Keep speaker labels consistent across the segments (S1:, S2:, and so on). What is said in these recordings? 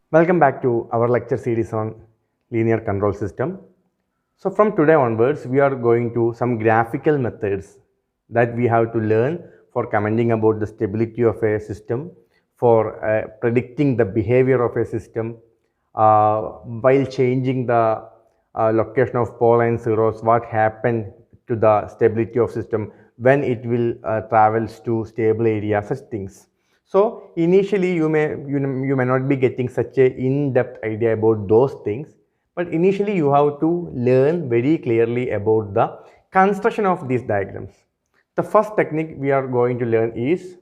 S1: Welcome back to our lecture series on linear control system. So from today onwards, we are going to some graphical methods that we have to learn for commenting about the stability of a system, for predicting the behavior of a system, while changing the location of pole and zeros, what happened to the stability of system when it will travels to stable area, such things. So initially you may not be getting such a in-depth idea about those things, but initially you have to learn very clearly about the construction of these diagrams. The first technique we are going to learn is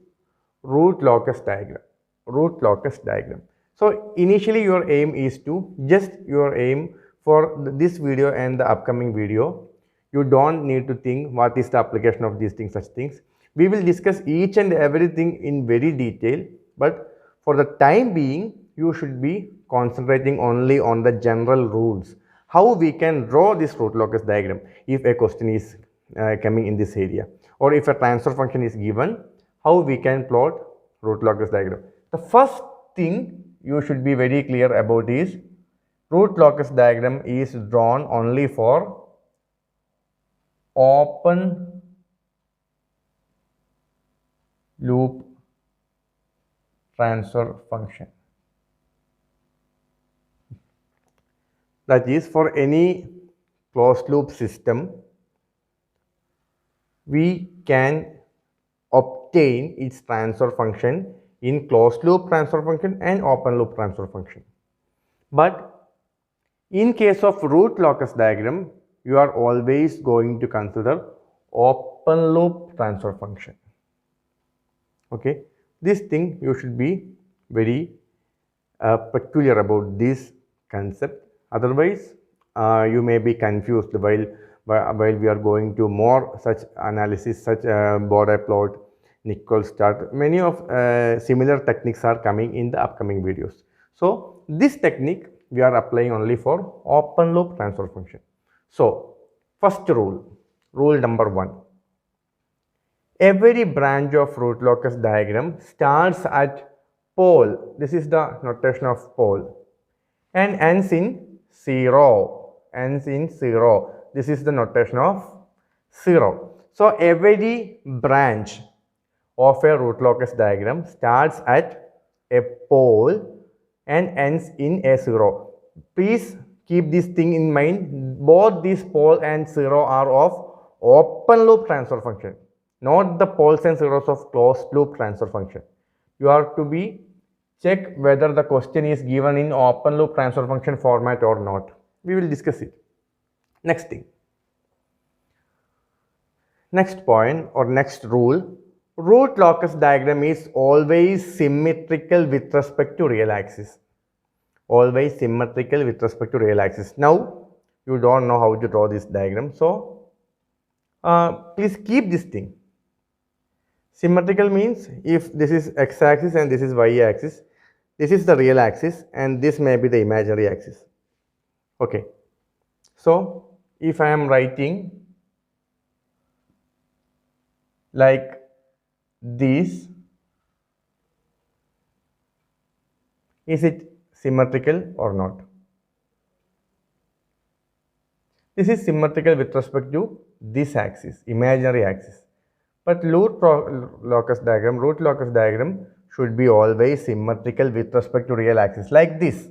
S1: root locus diagram. Root locus diagram. So initially your aim is to just your aim for this video and the upcoming video. You don't need to think what is the application of these things, such things. We will discuss each and everything in very detail, but for the time being, you should be concentrating only on the general rules. How we can draw this root locus diagram if a question is coming in this area, or if a transfer function is given, how we can plot root locus diagram. The first thing you should be very clear about is root locus diagram is drawn only for open loop transfer function. That is, for any closed loop system, we can obtain its transfer function in closed loop transfer function and open loop transfer function. But in case of root locus diagram, you are always going to consider open loop transfer function. Okay, this thing you should be very peculiar about this concept. Otherwise, you may be confused while we are going to more such analysis, such Bode plot, Nichols chart. Many of similar techniques are coming in the upcoming videos. So this technique we are applying only for open loop transfer function. So first rule number 1. Every branch of root locus diagram starts at pole. This is the notation of pole, and ends in 0. Ends in 0. This is the notation of 0. So every branch of a root locus diagram starts at a pole and ends in a 0. Please keep this thing in mind. Both this pole and 0 are of open loop transfer function, not the poles and zeros of closed loop transfer function. You have to be check whether the question is given in open loop transfer function format or not. We will discuss it. Next thing. Next point or next rule. Root locus diagram is always symmetrical with respect to real axis. Always symmetrical with respect to real axis. Now, you don't know how to draw this diagram. So, please keep this thing. Symmetrical means if this is x-axis and this is y-axis, this is the real axis and this may be the imaginary axis. Okay. So, if I am writing like this, is it symmetrical or not? This is symmetrical with respect to this axis, imaginary axis. But root locus diagram should be always symmetrical with respect to real axis, like this.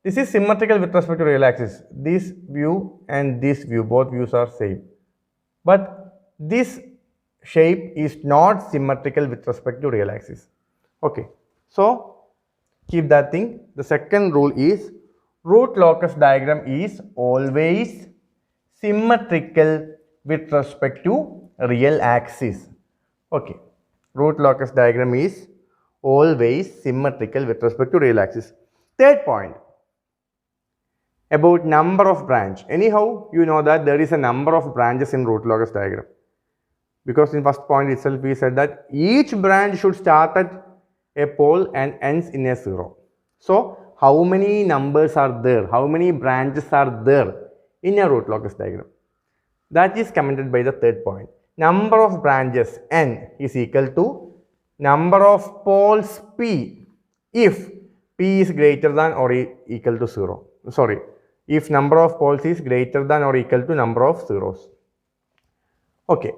S1: This is symmetrical with respect to real axis. This view and this view, both views are same. But this shape is not symmetrical with respect to real axis. Okay. So, keep that thing. The second rule is root locus diagram is always symmetrical with respect to real axis. Okay. Root locus diagram is always symmetrical with respect to real axis. Third point, about number of branch. Anyhow, you know that there is a number of branches in root locus diagram, because in first point itself we said that each branch should start at a pole and ends in a 0. So, how many numbers are there? How many branches are there in a root locus diagram? That is commented by the third point. Number of branches n is equal to number of poles p if P is greater than or equal to 0. Sorry, if number of poles is greater than or equal to number of zeros. Okay,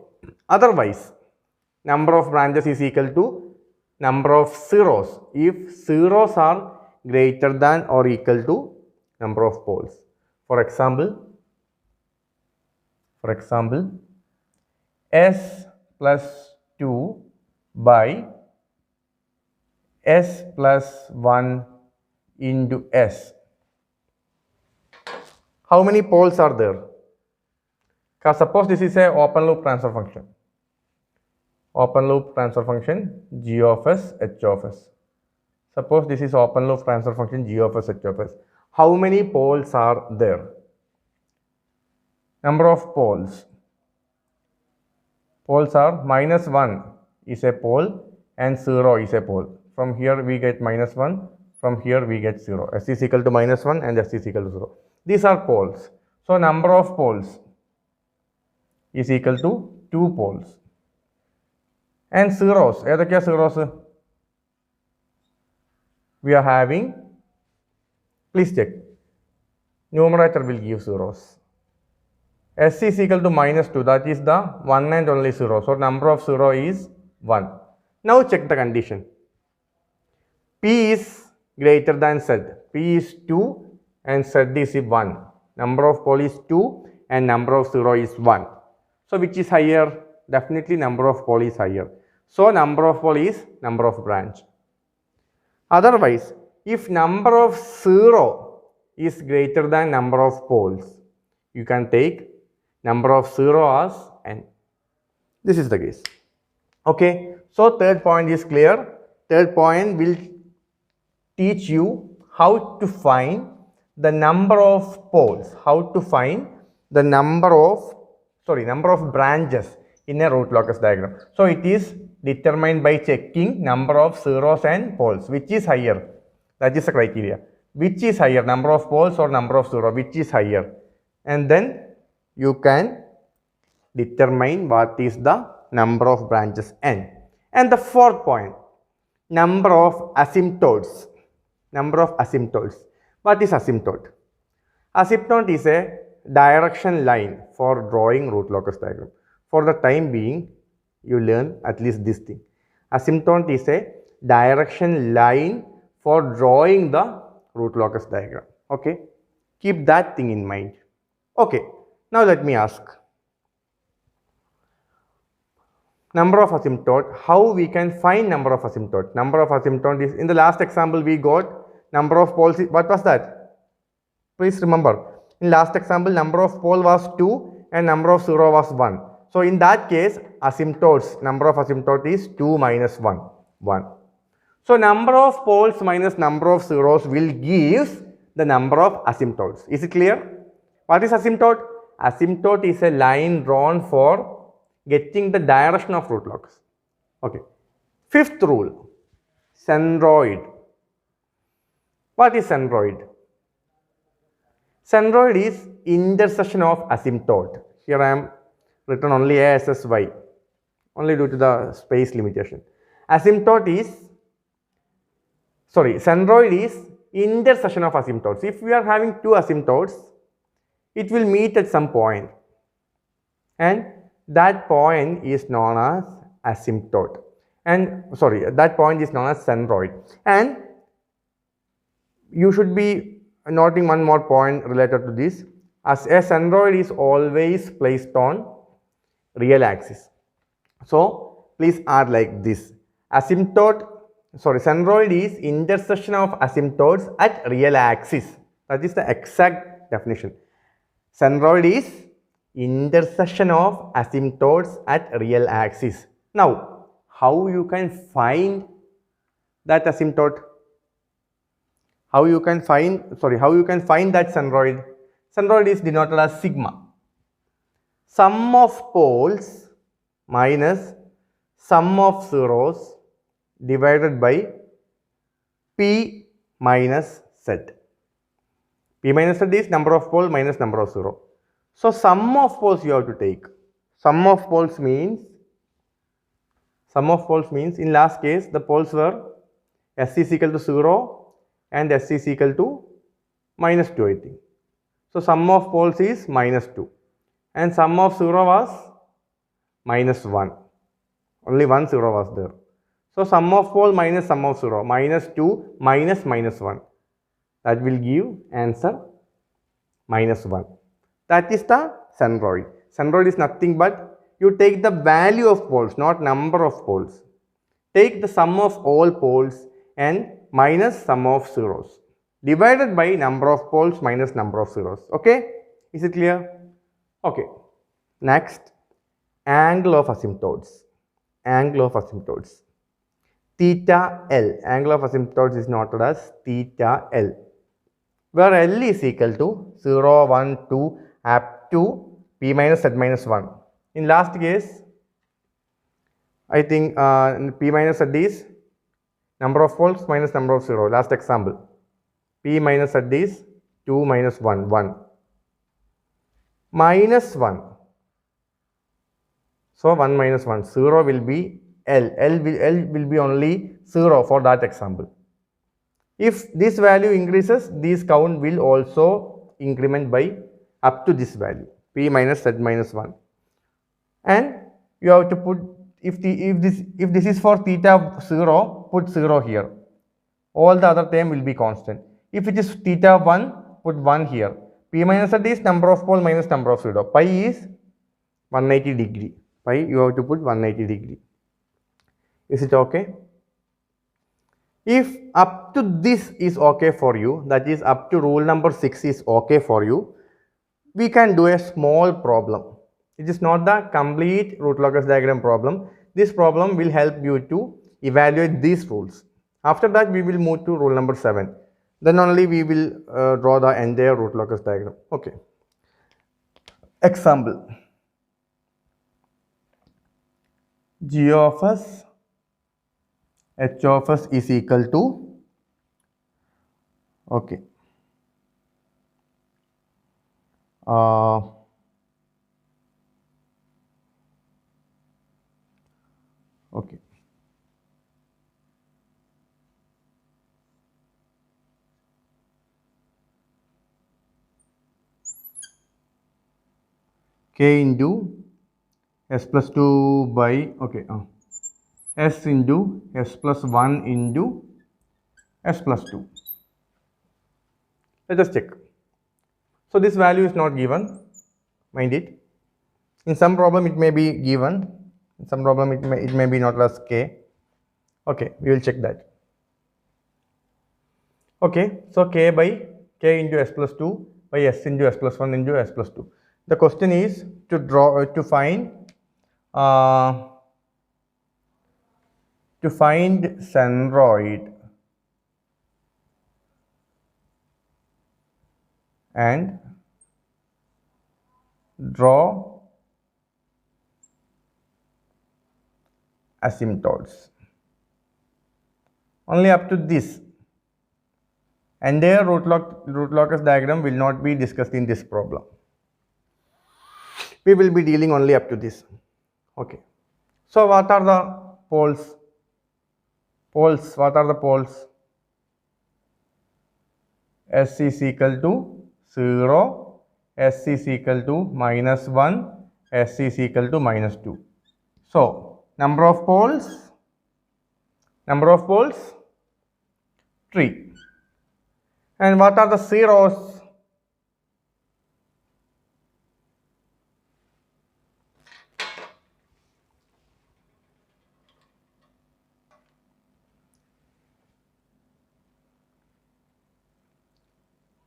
S1: otherwise, number of branches is equal to number of zeros if zeros are greater than or equal to number of poles. For example, S plus 2 by S plus 1 into S. How many poles are there? Suppose this is a open loop transfer function. Open loop transfer function g of s, h of s. Suppose this is open loop transfer function g of s, h of s. How many poles are there? Number of poles. Poles are minus 1 is a pole and 0 is a pole. From here we get minus 1, from here we get 0. S is equal to minus 1 and S is equal to 0. These are poles. So number of poles is equal to 2 poles. And zeros, ഏതൊക്കെയാ zeros? We are having, please check, numerator will give zeros. S is equal to minus 2, that is the one and only 0. So number of 0 is 1. Now check the condition. P is greater than Z. P is 2 and Z is 1. Number of pole is 2 and number of 0 is 1. So which is higher? Definitely number of pole is higher. So number of pole is number of branch. Otherwise, if number of 0 is greater than number of poles, you can take number of 0 as n. This is the case. Okay. So third point is clear. Third point will teach you how to find the number of poles, how to find the number of branches in a root locus diagram. So it is determined by checking number of zeros and poles. Which is higher? That is the criteria. Which is higher, number of poles or number of zero? Which is higher? And then you can determine what is the number of branches n. And the fourth point, number of asymptotes. Number of asymptotes. What is asymptote? Asymptote is a direction line for drawing root locus diagram. For the time being, you learn at least this thing. Asymptote is a direction line for drawing the root locus diagram. Okay. Keep that thing in mind. Okay. Now let me ask. Number of asymptote. How we can find number of asymptote? Number of asymptote is, in the last example we got number of poles. What was that? Please remember. In last example, number of pole was 2 and number of 0 was 1. So in that case, asymptotes, number of asymptote is 2 minus 1, 1. So number of poles minus number of zeros will give the number of asymptotes. Is it clear? What is asymptote? Asymptote is a line drawn for getting the direction of root locus. Okay. Fifth rule, centroid. What is centroid? Centroid is intersection of asymptote. Here I am written only A, S, S, Y, only due to the space limitation. Centroid is intersection of asymptotes. If we are having two asymptotes, it will meet at some point, and that point is known as asymptote. And that point is known as centroid. And you should be noting one more point related to this, as a centroid is always placed on real axis. So please add like this. Centroid is intersection of asymptotes at real axis. That is the exact definition. Centroid is intersection of asymptotes at real axis. Now, how you can find that asymptote? How you can find that centroid? Centroid is denoted as sigma. Sum of poles minus sum of zeros divided by P minus Z. P minus Z is number of pole minus number of zero. So sum of poles you have to take. Sum of poles means in last case the poles were S is equal to 0 and S is equal to minus 2, I think. So sum of poles is minus 2 and sum of 0 was minus 1. Only one 0 was there. So sum of pole minus sum of 0, minus 2 minus minus 1. That will give answer minus 1. That is the centroid. Centroid is nothing but you take the value of poles, not number of poles. Take the sum of all poles and minus sum of zeros divided by number of poles minus number of zeros. Okay? Is it clear? Okay. Next, angle of asymptotes. Angle of asymptotes. Theta L. Angle of asymptotes is noted as theta L, where L is equal to 0, 1, 2 up to P minus Z minus 1. In last case, I think P minus Z is number of poles minus number of 0. Last example. P minus Z is 2 minus 1, 1. Minus 1. So 1 minus 1, 0 will be L. L will be only 0 for that example. If this value increases, this count will also increment by up to this value, P minus Z minus 1. And you have to put, if this is for theta 0, put 0 here. All the other term will be constant. If it is theta 1, put 1 here. P minus Z is number of pole minus number of 0. Pi is 180 degree. Pi you have to put 180 degree. Is it okay? If up to this is okay for you, that is up to rule number 6 is okay for you, we can do a small problem. It is not the complete root locus diagram problem. This problem will help you to evaluate these rules. After that, we will move to rule number 7. Then only we will draw the entire root locus diagram. Okay. Example. G of s, h of s is equal to, okay, okay, k into s plus 2 by, okay, s into s plus 1 into s plus 2. Let us check. So this value is not given, mind it. In some problem it may be given, in some problem it may be not as k. Okay, we will check that. Okay, so k into s plus 2 by s into s plus 1 into s plus 2. The question is to find centroid and draw asymptotes. Only up to this. Entire root locus diagram will not be discussed in this problem. We will be dealing only up to this. Okay. So what are the poles? What are the poles? S is equal to 0, S is equal to minus 1, S is equal to minus 2. So number of poles, 3. And what are the zeros?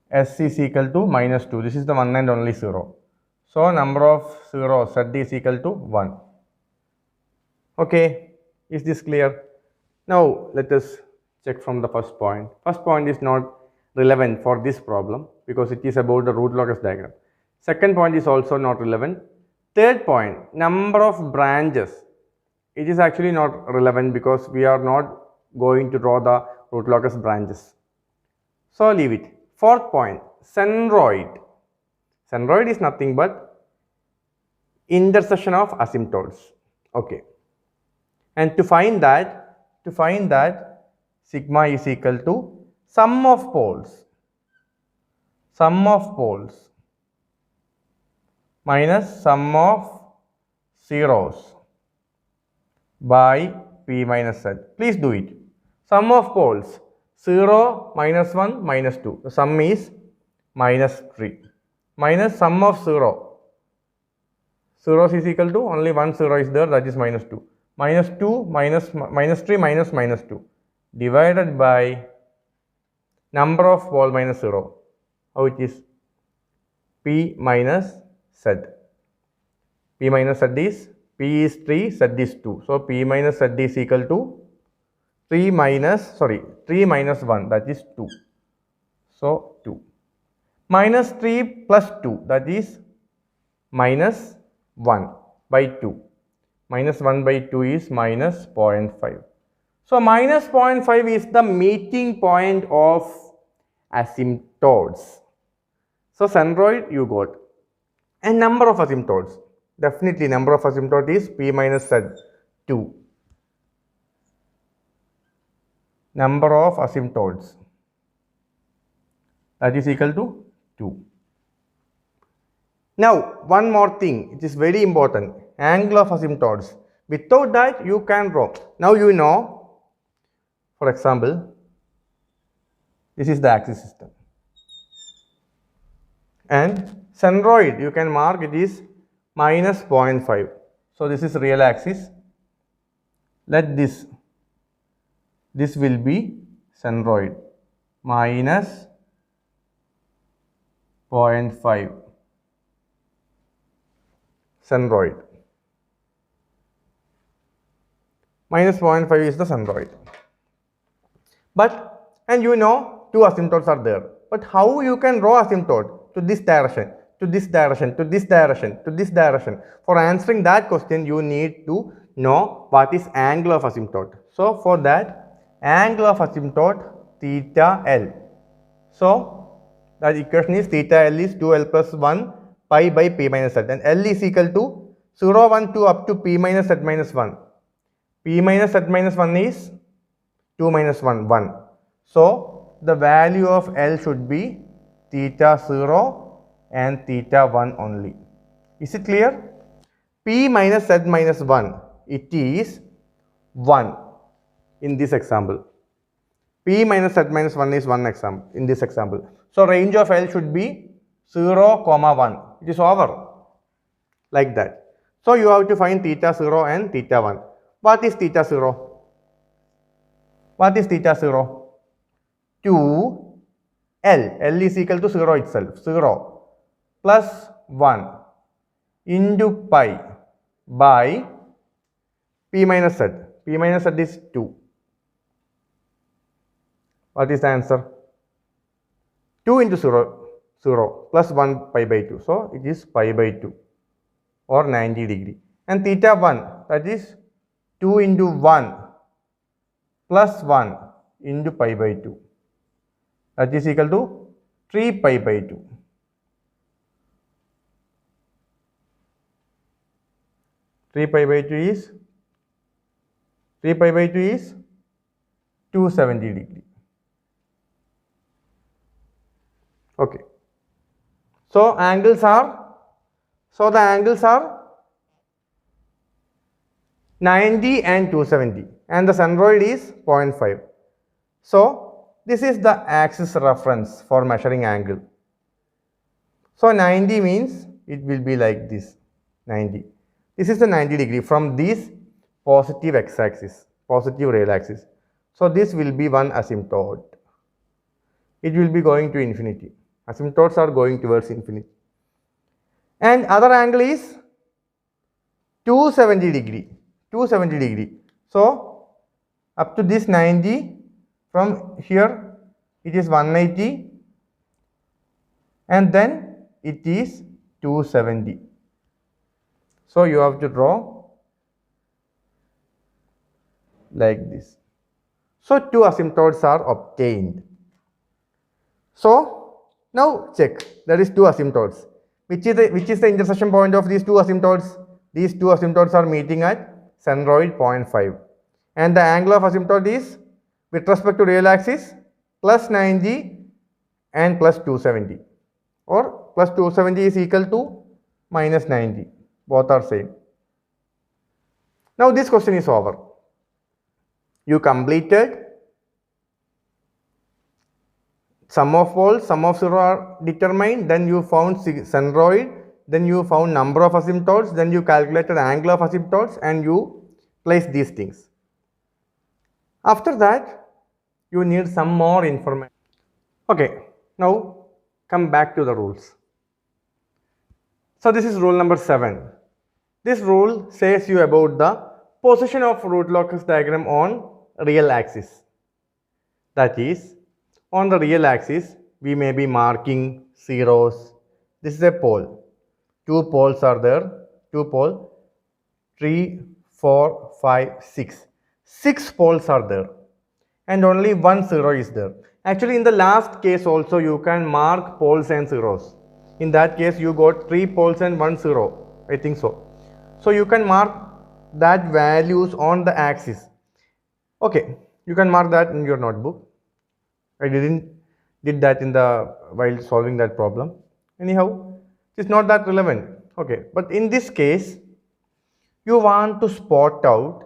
S1: S is equal to minus 2. This is the one and only 0. So number of zeros, Z is equal to 1. Okay, is this clear? Now let us check from the first point. First point is not relevant for this problem because it is about the root locus diagram. Second point is also not relevant. Third point, number of branches. It is actually not relevant because we are not going to draw the root locus branches. So leave it. Fourth point, centroid. Centroid is nothing but intersection of asymptotes. Okay. And to find that sigma is equal to sum of poles minus sum of zeros by P minus Z. Please do it. Sum of poles 0, minus 1, minus 2. The sum is minus 3. Minus sum of 0. 0 is equal to only one 0 is there, that is minus 2. Minus 2 minus 3 minus minus 2 divided by number of pole minus 0. How it is? P minus Z. P minus Z is, P is 3, Z is 2. So P minus Z is equal to 3 minus 1, that is 2. So 2. Minus 3 plus 2, that is minus 1 by 2. Minus 1 by 2 is minus 0.5. So minus 0.5 is the meeting point of asymptotes. So centroid you got. And number of asymptotes. Definitely number of asymptote is P minus Z, 2. Number of asymptotes, that is equal to 2. Now one more thing, it is very important, angle of asymptotes. Without that you can draw. Now you know, for example, this is the axis system. And centroid you can mark it is minus 0.5. So this is real axis. Let this will be centroid minus 0.5. Centroid. Minus 0.5 is the centroid. But, and you know, two asymptotes are there. But how you can draw asymptote to this direction, to this direction, to this direction, to this direction? For answering that question, you need to know what is angle of asymptote. So for that, angle of asymptote theta L. So that equation is theta L is 2L plus 1 pi by P minus Z, and L is equal to 0, 1, 2 up to P minus Z minus 1. P minus Z minus 1 is 2 minus 1, 1. So the value of L should be theta 0 and theta 1 only. Is it clear? P minus Z minus 1, it is 1 in this example. P minus Z minus 1 is 1 example in this example. So range of L should be 0, 1. It is over like that. So you have to find theta 0 and theta 1. What is theta 0? What is theta 0? 2 L. L is equal to 0 itself. 0 plus 1 into pi by P minus Z. P minus Z is 2. What is the answer? 2 into 0. 0 plus 1 pi by 2. So it is pi by 2 or 90 degree. And theta 1, that is 2 into 1 plus 1 into pi by 2. That is equal to 3 pi by 2. 3 pi by 2 is 270 degree. Okay. So the angles are 90 and 270, and the centroid is 0.5. So this is the axis reference for measuring angle. So 90 means it will be like this, 90. This is the 90 degree from this positive x-axis, positive real axis. So this will be one asymptote. It will be going to infinity. Asymptotes are going towards infinity. And other angle is 270 degree. 270 degree. So up to this 90, from here it is 180, and then it is 270. So you have to draw like this. So two asymptotes are obtained. So now check, there is two asymptotes. Which is the intersection point of these two asymptotes? These two asymptotes are meeting at centroid 0.5. And the angle of asymptote is with respect to real axis plus 90 and plus 270, or plus 270 is equal to minus 90. Both are same. Now this question is over. You completed sum of poles, sum of zero are determined, then you found centroid, then you found number of asymptotes, then you calculated angle of asymptotes and you placed these things. After that, you need some more information. Okay, now come back to the rules. So this is rule number 7. This rule says you about the position of root locus diagram on real axis. That is, on the real axis, we may be marking zeros. This is a pole. 2 poles are there. 2 poles. 3, 4, 5, 6. 6 poles are there. And only 1 zero is there. Actually, in the last case also, you can mark poles and zeros. In that case, you got 3 poles and 1 zero. I think so. So, you can mark that values on the axis. Okay, you can mark that in your notebook. I did that in the while solving that problem. Anyhow, it's not that relevant. Okay, but in this case, you want to spot out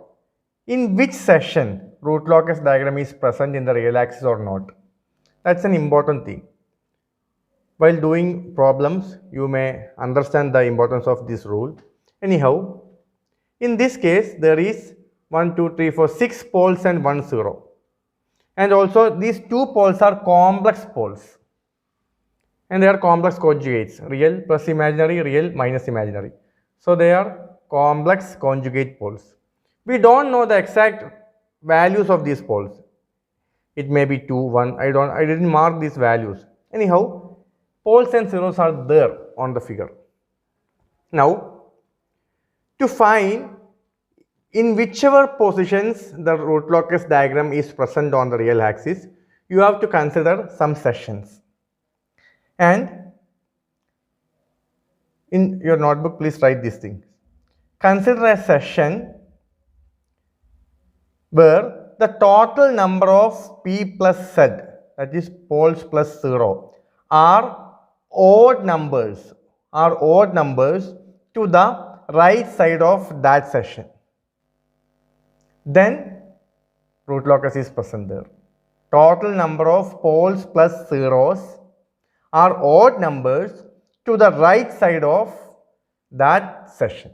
S1: in which section root locus diagram is present in the real axis or not. That's an important thing. While doing problems, you may understand the importance of this rule. Anyhow, in this case, there is 1, 2, 3, 4, 6 poles and 1 zero. And also these 2 poles are complex poles. And they are complex conjugates. Real plus imaginary, real minus imaginary. So they are complex conjugate poles. We don't know the exact values of these poles. It may be 2, 1. I didn't mark these values. Anyhow, poles and zeros are there on the figure. Now, to find in whichever positions the root locus diagram is present on the real axis, you have to consider some sections. And in your notebook, please write these things. Consider a section where the total number of P plus Z, that is poles plus 0, are odd numbers to the right side of that section. Then root locus is present there. Total number of poles plus zeros are odd numbers to the right side of that section.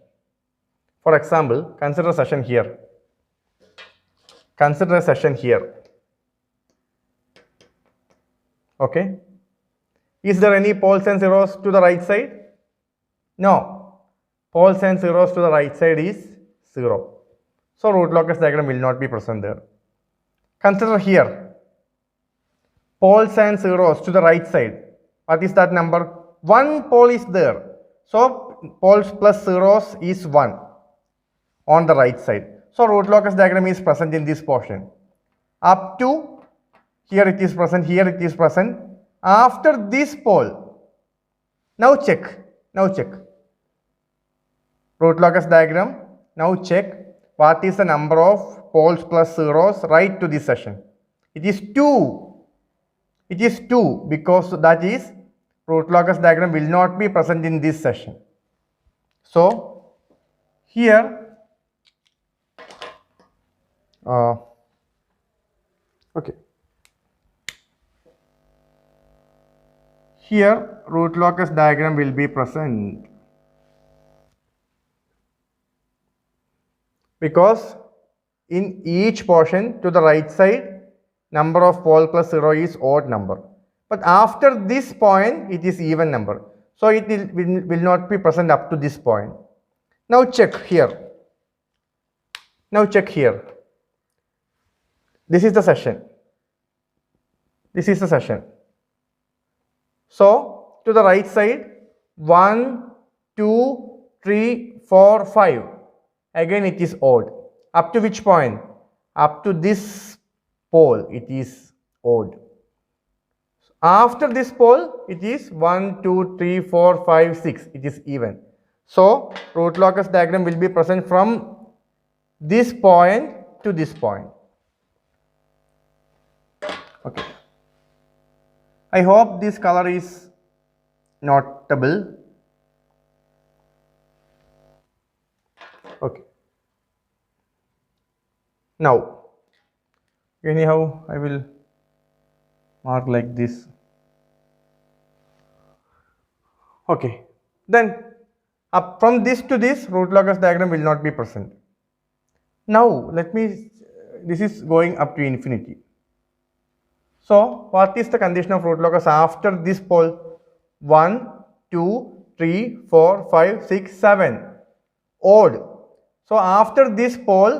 S1: For example, consider a section here. Consider a section here. Okay. Is there any poles and zeros to the right side? No. Poles and zeros to the right side is 0. So root locus diagram will not be present there. Consider here. Poles and zeros to the right side. What is that number? 1 pole is there. So poles plus zeros is 1 on the right side. So root locus diagram is present in this portion. Up to here it is present, here it is present. After this pole, now check. Root locus diagram. Now check what is the number of poles plus zeros right to this section. It is 2. It is 2 because that is root locus diagram will not be present in this section. So here okay. Here root locus diagram will be present because in each portion to the right side number of pole plus 0 is odd number. But after this point it is even number. So it will not be present up to this point. Now check here. This is the section. So to the right side 1, 2, 3, 4, 5. Again it is odd. Up to which point? Up to this pole it is odd. After this pole it is 1, 2, 3, 4, 5, 6. It is even. So root locus diagram will be present from this point to this point. Okay. I hope this color is notable. Okay. Now, anyhow, I will mark like this. Okay. Then, up from this to this, root locus diagram will not be present. Now, this is going up to infinity. So, what is the condition of root locus after this pole? 1, 2, 3, 4, 5, 6, 7. Odd. So, after this pole,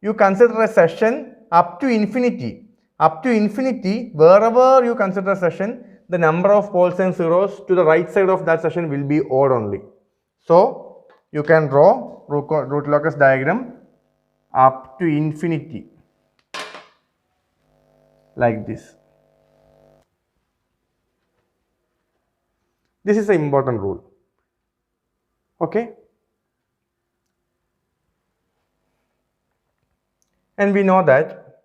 S1: you consider a section up to infinity. Up to infinity, wherever you consider a section, the number of poles and zeros to the right side of that section will be odd only. So, you can draw root locus diagram up to infinity like this. This is an important rule. Okay. And we know that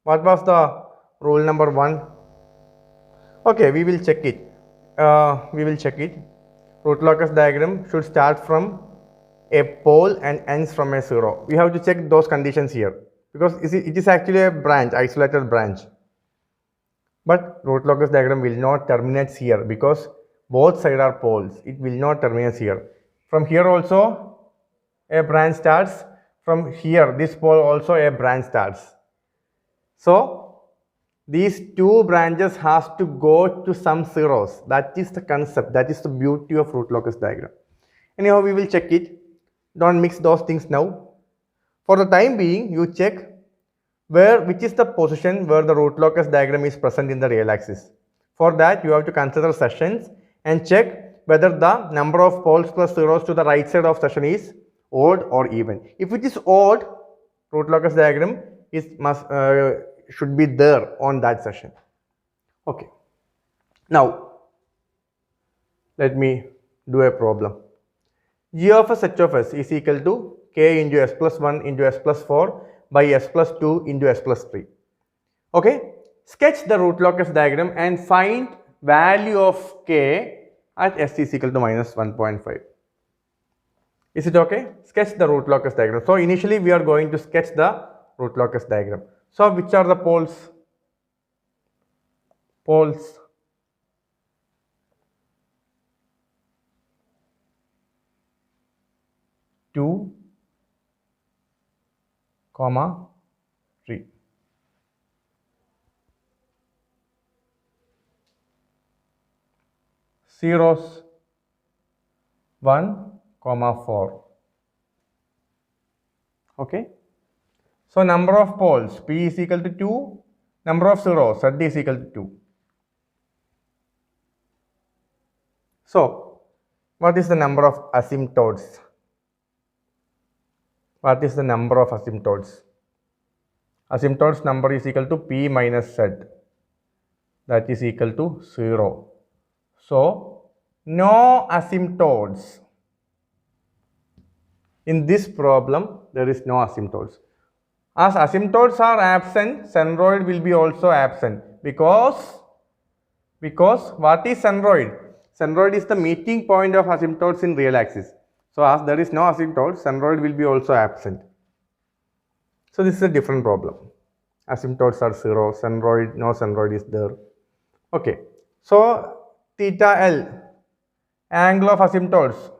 S1: what was the rule number 1? Okay, we will check it. Root locus diagram should start from a pole and ends from a zero. We have to check those conditions here because it is actually a branch, isolated branch. But root locus diagram will not terminate here because both sides are poles. It will not terminate here. From here also a branch starts. From here, this pole also a branch starts. So, these two branches has to go to some zeros. That is the concept. That is the beauty of root locus diagram. Anyhow, we will check it. Don't mix those things now. For the time being, you check which is the position where the root locus diagram is present in the real axis. For that, you have to consider sections and check whether the number of poles plus zeros to the right side of section is odd or even. If it is odd, root locus diagram should be there on that section. Okay. Now, let me do a problem. G of s h of s is equal to k into s plus 1 into s plus 4 by s plus 2 into s plus 3. Okay. Sketch the root locus diagram and find value of k at s is equal to minus 1.5. Is it okay? Sketch the root locus diagram. So, initially we are going to sketch the root locus diagram. So, which are the poles? Poles 2, 3. Zeros 1, 4. Okay. So, number of poles P is equal to 2, number of zeros Z is equal to 2. So, what is the number of asymptotes? What is the number of asymptotes? Asymptotes number is equal to P minus Z, that is equal to 0. So, no asymptotes. In this problem, there is no asymptotes. As asymptotes are absent, centroid will be also absent because what is centroid? Centroid is the meeting point of asymptotes in real axis. So, as there is no asymptote, centroid will be also absent. So, this is a different problem. Asymptotes are 0, centroid, no centroid is there. Okay. So, theta L, angle of asymptotes,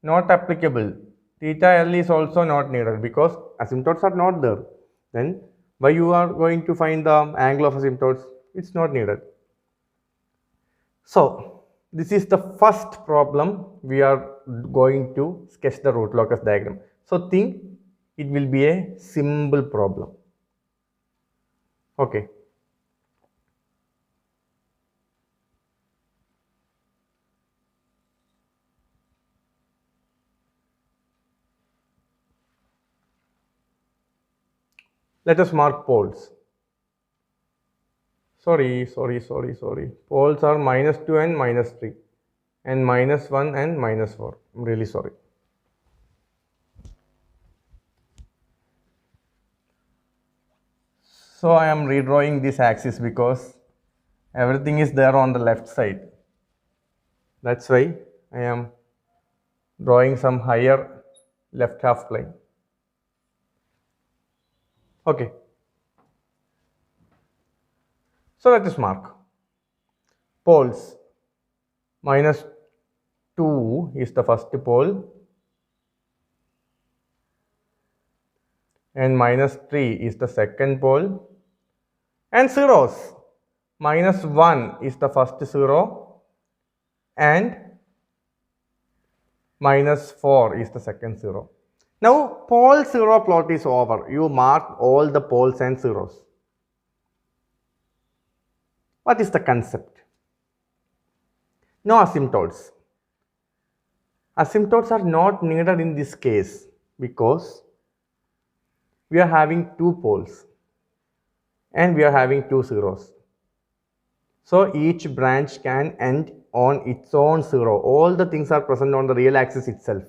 S1: not applicable. Theta L is also not needed because asymptotes are not there. Then, why you are going to find the angle of asymptotes? It's not needed. So, this is the first problem we are going to sketch the root locus diagram. So, think it will be a simple problem. Okay. Let us mark poles. Sorry. Poles are minus 2 and minus 3 and minus 1 and minus 4. I'm really sorry. So, I am redrawing this axis because Everything is there on the left side. That's why I am drawing some higher left half plane. Okay. So let us mark. Poles. Minus 2 is the first pole. And minus 3 is the second pole. And zeros. Minus 1 is the first zero. And minus 4 is the second zero. Now, pole zero plot is over. You mark all the poles and zeros. What is the concept? No asymptotes. Asymptotes are not needed in this case because we are having two poles and we are having two zeros. So each branch can end on its own zero. All the things are present on the real axis itself.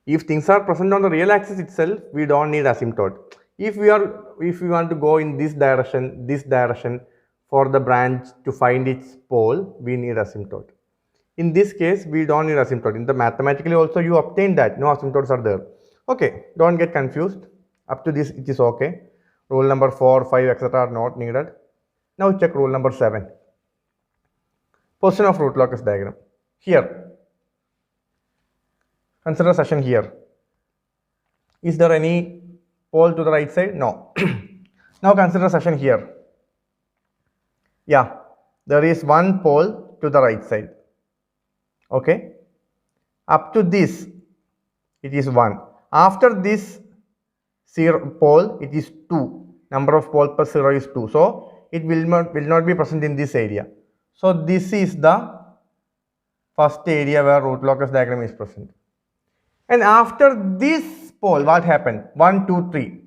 S1: If things are present on the real axis itself, we don't need asymptote. If we want to go in this direction for the branch to find its pole, we need asymptote. In this case, we don't need asymptote. In the mathematically also you obtain that. No asymptotes are there. Okay, don't get confused. Up to this it is okay. Rule number 4, 5, etc. are not needed. Now check rule number 7. Position of root locus diagram. Here. Consider section here. Is there any pole to the right side? No. Now consider section here. Yeah, there is one pole to the right side. Okay. Up to this, it is 1. After this pole, it is 2. Number of pole per 0 is 2. So it will not be present in this area. So this is the first area where root locus diagram is present. And after this pole, what happened? 1, 2, 3.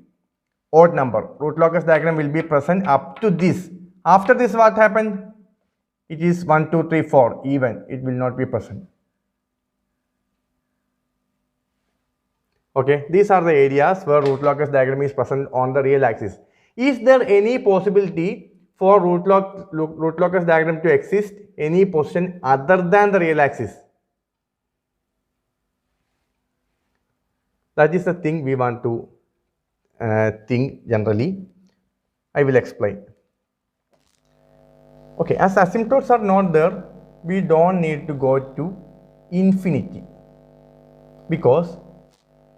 S1: Odd number. Root locus diagram will be present up to this. After this, what happened? It is 1, 2, 3, 4. Even. It will not be present. Okay. These are the areas where root locus diagram is present on the real axis. Is there any possibility for root locus diagram to exist any position other than the real axis? That is the thing we want to think generally. I will explain. Okay, as asymptotes are not there, we don't need to go to infinity because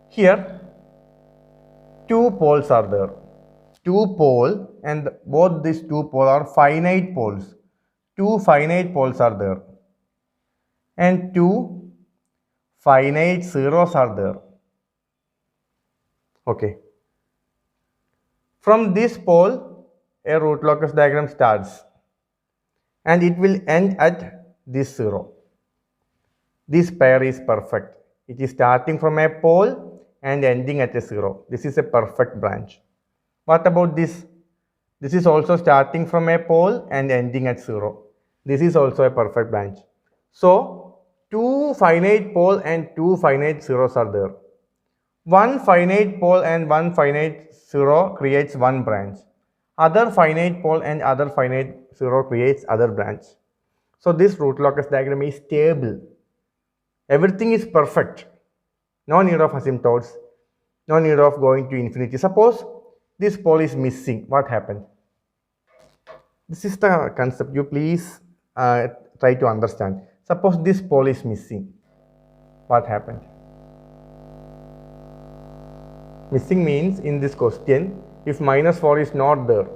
S1: here two poles are there. Two pole and both these two poles are finite poles. Two finite poles are there and two finite zeros are there. Okay. From this pole, a root locus diagram starts and it will end at this 0. This pair is perfect. It is starting from a pole and ending at a 0. This is a perfect branch. What about this? This is also starting from a pole and ending at 0. This is also a perfect branch. So, two finite pole and two finite zeros are there. One finite pole and one finite zero creates one branch. Other finite pole and other finite zero creates other branch. So this root locus diagram is stable. Everything is perfect. No need of asymptotes. No need of going to infinity. Suppose this pole is missing. What happened? This is the concept. You please try to understand. Suppose this pole is missing. What happened? Missing means in this question, if minus 4 is not there,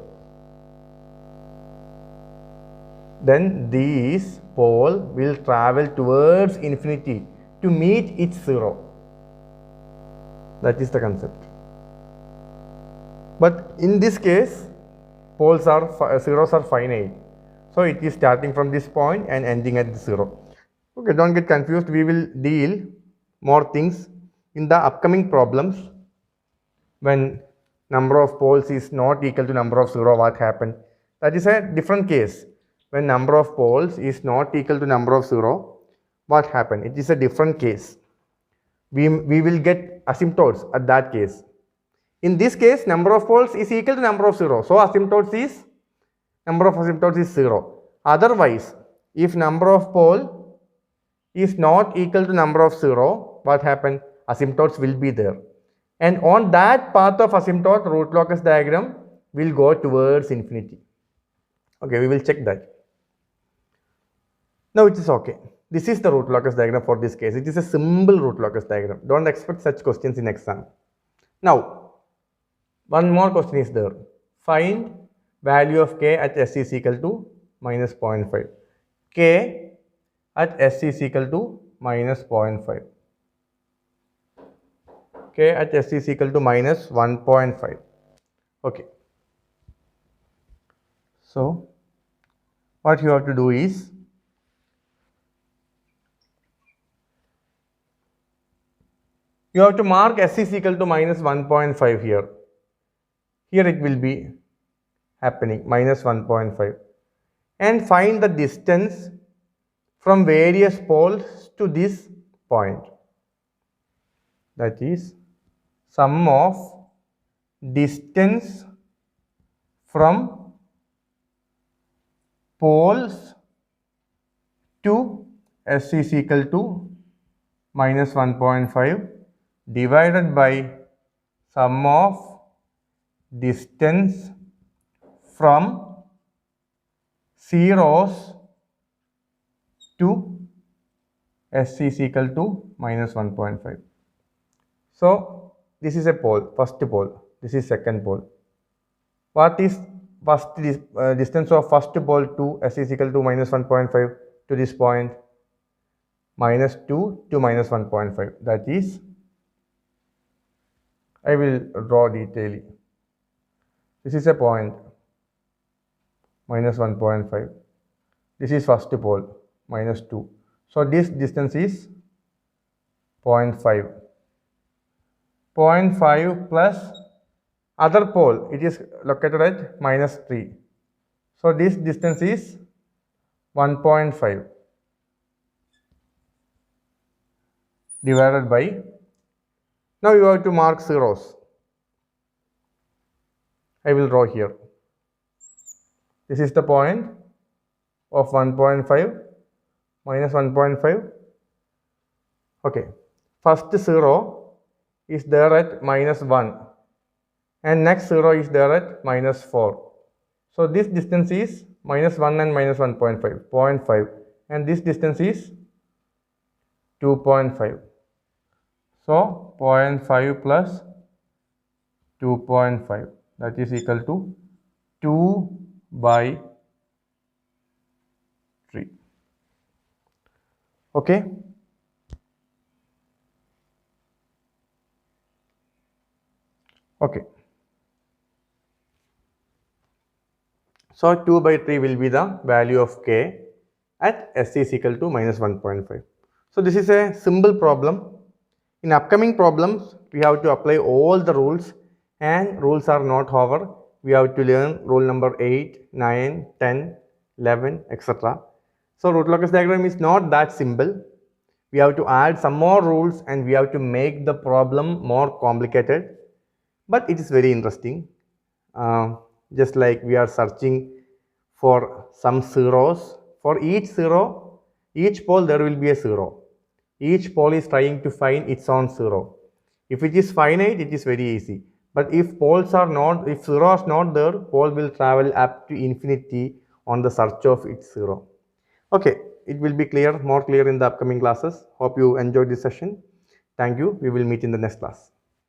S1: then this pole will travel towards infinity to meet its 0. That is the concept. But in this case, zeros are finite. So it is starting from this point and ending at the 0. Okay, don't get confused. We will deal more things in the upcoming problems. When number of poles is not equal to number of 0, what happened? That is a different case. When number of poles is not equal to number of 0, what happened? It is a different case. We will get asymptotes at that case. In this case, number of poles is equal to number of 0. So asymptotes is number of asymptotes is 0. Otherwise, if number of pole is not equal to number of 0, what happens? Asymptotes will be there. And on that path of asymptote, root locus diagram will go towards infinity. Okay, we will check that. Now it is okay. This is the root locus diagram for this case. It is a simple root locus diagram. Don't expect such questions in exam. Now, one more question is there. Find value of k at s is equal to minus 0.5. K at s is equal to minus 0.5. K at s is equal to minus 1.5. Okay. So, what you have to do is, you have to mark s is equal to minus 1.5 here. Here it will be happening, minus 1.5. And find the distance from various poles to this point. That is sum of distance from poles to s is equal to minus 1.5 divided by sum of distance from zeros to s is equal to minus 1.5. So, this is a pole, first pole, this is second pole. What is first distance of first pole to s is equal to minus 1.5 to this point? Minus 2 to minus 1.5. That is, I will draw detailing. This is a point, minus 1.5. This is first pole, minus 2. So, this distance is 0.5. 0.5 plus other pole, it is located at minus 3. So, this distance is 1.5 divided by, now you have to mark zeros. I will draw here. This is the point of 1.5 minus 1.5. Okay, first 0 is there at minus 1 and next 0 is there at minus 4. So, this distance is minus 1 and minus 1.5, 0.5, and this distance is 2.5. So, 0.5 plus 2.5, that is equal to 2 by 3. Okay. Okay. So, 2 by 3 will be the value of k at s is equal to minus 1.5. So, this is a simple problem. In upcoming problems, we have to apply all the rules, and rules are not over. We have to learn rule number 8, 9, 10, 11, etc. So, root locus diagram is not that simple. We have to add some more rules and we have to make the problem more complicated. But it is very interesting. Just like we are searching for some zeros. For each zero, each pole there will be a zero. Each pole is trying to find its own zero. If it is finite, it is very easy. But if poles are not, if zero is not there, pole will travel up to infinity on the search of its zero. Okay, it will be clear, more clear in the upcoming classes. Hope you enjoyed this session. Thank you. We will meet in the next class.